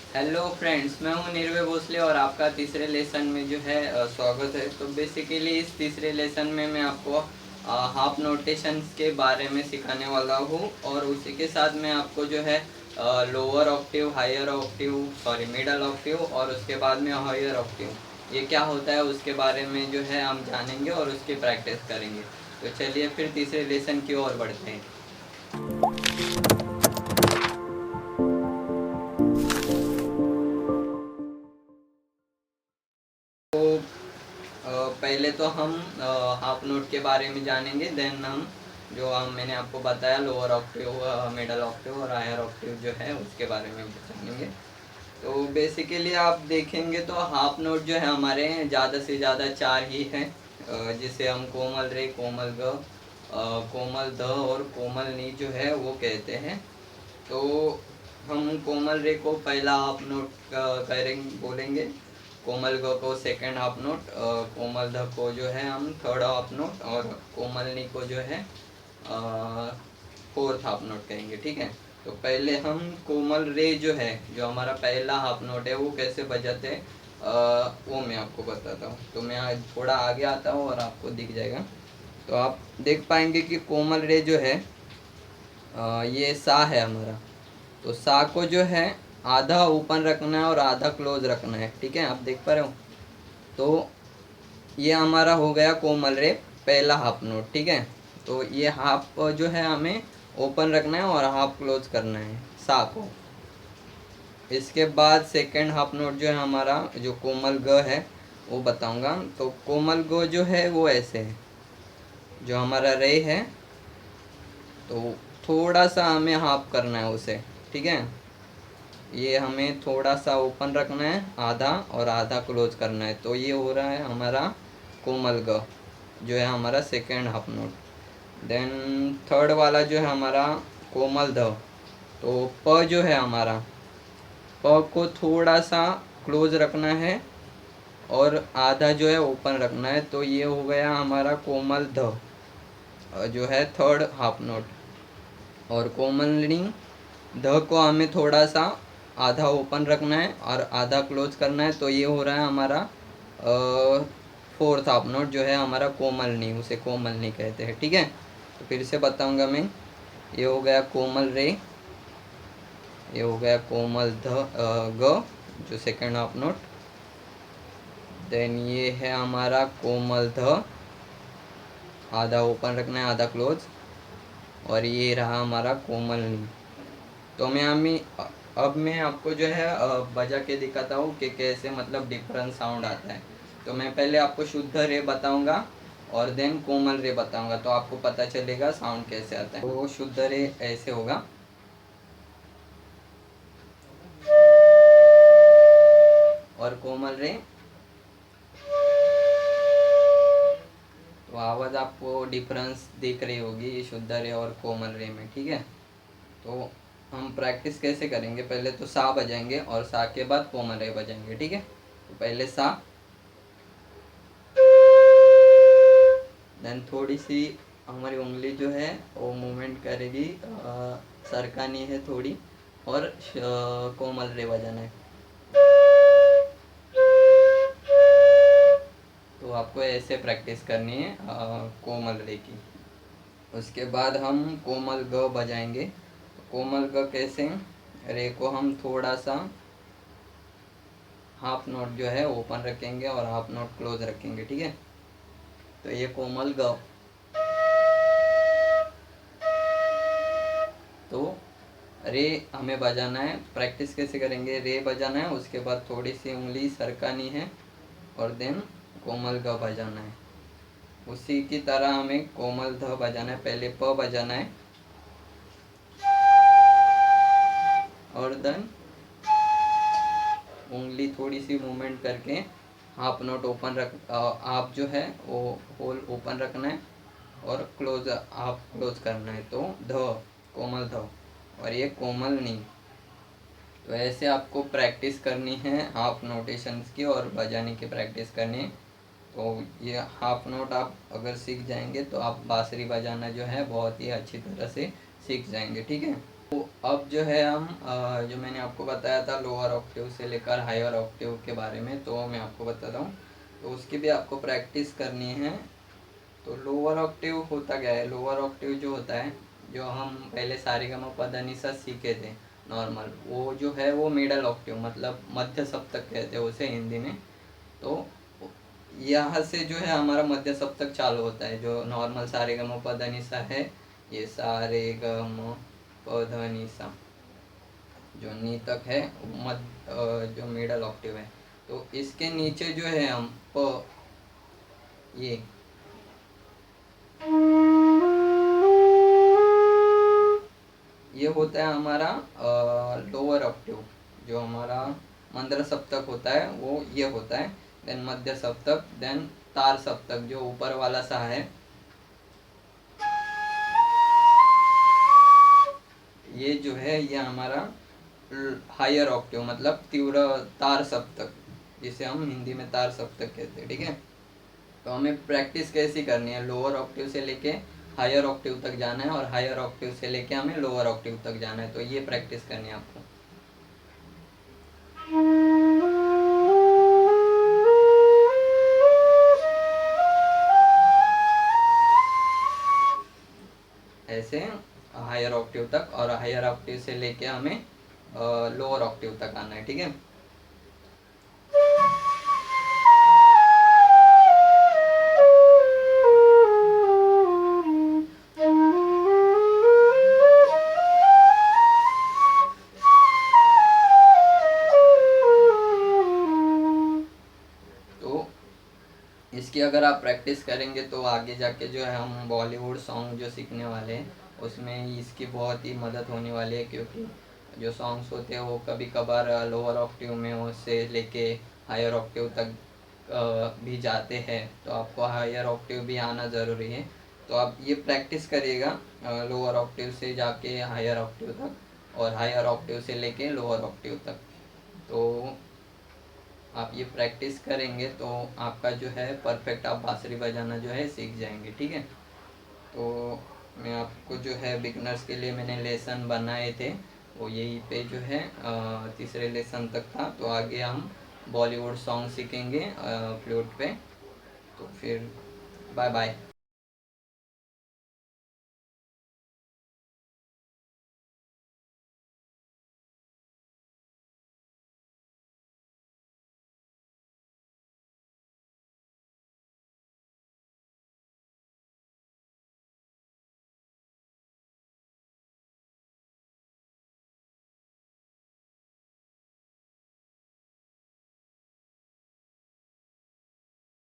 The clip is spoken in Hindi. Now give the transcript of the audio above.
हेलो फ्रेंड्स, मैं हूं निर्भय भोसले और आपका तीसरे लेसन में जो है स्वागत है। तो बेसिकली इस तीसरे लेसन में मैं आपको हाफ नोटेशंस के बारे में सिखाने वाला हूं और उसी के साथ मैं आपको जो है lower octave, higher octave, sorry middle octave और उसके बाद में हायर ऑक्टेव ये क्या होता है उसके बारे में जो है हम जानेंगे और उसकी प्रैक्टिस करेंगे। तो चलिए फिर तीसरे लेसन की ओर बढ़ते हैं। तो पहले तो हम हाफ नोट के बारे में जानेंगे, देन हम जो मैंने आपको बताया लोअर ऑक्टेव, मिडल ऑक्टेव और हायर ऑक्टेव जो है उसके बारे में जानेंगे। तो बेसिकली आप देखेंगे तो हाफ नोट जो है हमारे ज़्यादा से ज़्यादा चार ही हैं, जिसे हम कोमल रे, कोमल ग, कोमल ध और कोमल नी जो है वो कहते हैं। तो हम कोमल रे को पहला हाफ नोट करेंगे, बोलेंगे। कोमल ग को सेकंड हाफ नोट, कोमल ध को जो है हम थर्ड हाफ नोट और कोमल नी को जो है फोर्थ हाफ नोट कहेंगे। ठीक है, तो पहले हम कोमल रे जो है, जो हमारा पहला हाफ नोट है, वो कैसे बजाते हैं वो मैं आपको बताता हूँ। तो मैं आज थोड़ा आगे आता हूँ और आपको दिख जाएगा। तो आप देख पाएंगे कि कोमल रे जो है ये सा है हमारा। तो सा को जो है आधा ओपन रखना है और आधा क्लोज रखना है। ठीक है, आप देख पा रहे हो। तो ये हमारा हो गया कोमल रे पहला हाफ नोट। ठीक है, तो ये हाफ जो है हमें ओपन रखना है और हाफ क्लोज करना है सा को। इसके बाद सेकंड हाफ नोट जो है हमारा, जो कोमल ग है वो बताऊंगा। तो कोमल ग जो है वो ऐसे है, जो हमारा रे है तो थोड़ा सा हमें हाफ करना है उसे। ठीक है, ये हमें थोड़ा सा ओपन रखना है आधा और आधा क्लोज करना है। तो ये हो रहा है हमारा कोमल ग, जो है हमारा second half note. Then third वाला जो है हमारा कोमल ध। तो प जो है हमारा, प को थोड़ा सा क्लोज रखना है और आधा जो है ओपन रखना है। तो ये हो गया हमारा कोमल ध, जो है थर्ड हाफ नोट। और कोमलनी ध को हमें थोड़ा सा आधा ओपन रखना है और आधा क्लोज करना है। तो ये हो रहा है हमारा फोर्थ हाफ नोट, जो है हमारा कोमलनी, उसे कोमलनी कहते हैं। ठीक है, तो फिर से बताऊंगा मैं। ये हो गया कोमल रे, ये हो गया कोमल ग, जो सेकंड हाफ नोट। देन ये है हमारा कोमल ध, आधा ओपन रखना है आधा क्लोज। और ये रहा हमारा कोमल नी। तो अब मैं आपको जो है बजा के दिखाता हूँ कि कैसे मतलब डिफरेंट साउंड आता है। तो मैं पहले आपको शुद्ध रे बताऊंगा और देन कोमल रे बताऊंगा, तो आपको पता चलेगा साउंड कैसे आता है। तो शुद्ध रे ऐसे होगा। और कोमल रे, तो आवाज़ आपको डिफरेंस दिख रही होगी शुद्ध रे और कोमल रे में। ठीक है, तो हम प्रैक्टिस कैसे करेंगे, पहले तो सा बजाएंगे और सा के बाद कोमल रे बजाएंगे। ठीक है, तो पहले सा, देन थोड़ी सी हमारी उंगली जो है वो मूवमेंट करेगी, सरकानी है थोड़ी, और कोमल रे बजाना है। तो आपको ऐसे प्रैक्टिस करनी है कोमल रे की। उसके बाद हम कोमल ग बजाएंगे। कोमल ग कैसे, रे को हम थोड़ा सा हाफ नोट जो है ओपन रखेंगे और हाफ नोट क्लोज रखेंगे। ठीक है, तो ये कोमल ग। तो रे हमें बजाना है, प्रैक्टिस कैसे करेंगे, रे बजाना है, उसके बाद थोड़ी सी उंगली सरकानी है और देन कोमल ग बजाना है। उसी की तरह हमें कोमल ध बजाना है, पहले प बजाना है और देन उंगली थोड़ी सी मूवमेंट करके हाफ नोट ओपन आप जो है वो होल ओपन रखना है और क्लोज हाफ क्लोज करना है। तो ध, कोमल ध, और ये कोमल नी। तो ऐसे आपको प्रैक्टिस करनी है हाफ नोटेशंस की और बजाने की प्रैक्टिस करनी है। तो ये हाफ नोट आप अगर सीख जाएंगे तो आप बांसुरी बजाना जो है बहुत ही अच्छी तरह से सीख जाएंगे। ठीक है, तो अब जो है हम जो मैंने आपको बताया था लोअर ऑक्टेव से लेकर हायर ऑक्टेव के बारे में, तो मैं आपको बताता हूँ। तो उसकी भी आपको प्रैक्टिस करनी है। तो लोअर ऑक्टेव होता क्या है? लोअर ऑक्टेव जो होता है, जो हम पहले सारेगामापधनिसा सीखे थे नॉर्मल, वो जो है वो मिडल ऑक्टेव, मतलब मध्य सप्तक कहते हैं उसे हिंदी में। तो यहाँ से जो है हमारा मध्य सप्तक चालू होता है। जो नॉर्मल सारेगामापधनिसा है, ये सारेगामापधनिसा जो नी तक है, जो मिडल ऑक्टेव है। तो इसके नीचे जो है हम ये ये होता है हमारा लोअर ऑक्टेव। जो हमारा मंद्र सप्तक होता है वो ये होता है। देन मध्य सप्तक, देन तार सप्तक जो ऊपर वाला सा है, ये जो है ये हमारा हायर ऑक्टेव, मतलब तीव्र तार सप्तक, जिसे हम हिंदी में तार सप्तक कहते हैं। ठीक है, तो हमें प्रैक्टिस कैसी करनी है? लोअर ऑक्टेव से लेके हायर ऑक्टेव तक जाना है और हायर ऑक्टेव से लेके हमें लोअर ऑक्टेव तक जाना है। तो ये प्रैक्टिस करनी है आपको। ऐसे हायर ऑक्टेव तक, और हायर ऑक्टेव से लेके हमें लोअर ऑक्टेव तक आना है। ठीक है, तो इसकी अगर आप प्रैक्टिस करेंगे तो आगे जाके जो है हम बॉलीवुड सॉन्ग जो सीखने वाले हैं उसमें इसकी बहुत ही मदद होने वाली है। क्योंकि जो सॉन्ग्स होते हैं वो कभी कभार लोअर ऑक्टेव में उससे लेके हायर ऑक्टेव तक भी जाते हैं। तो आपको हायर ऑक्टेव भी आना ज़रूरी है। तो आप ये प्रैक्टिस करिएगा लोअर ऑक्टेव से जाके हायर ऑक्टेव तक, और हायर ऑक्टेव से लेके लोअर ऑक्टेव तक। तो आप ये प्रैक्टिस करेंगे तो आपका जो है परफेक्ट आप बांसुरी बजाना जो है सीख जाएंगे। ठीक है, तो मैं आपको जो है बिगनर्स के लिए मैंने लेसन बनाए थे, वो यही पे जो है तीसरे लेसन तक था। तो आगे हम बॉलीवुड सॉन्ग सीखेंगे फ्लूट पे। तो फिर बाय बाय।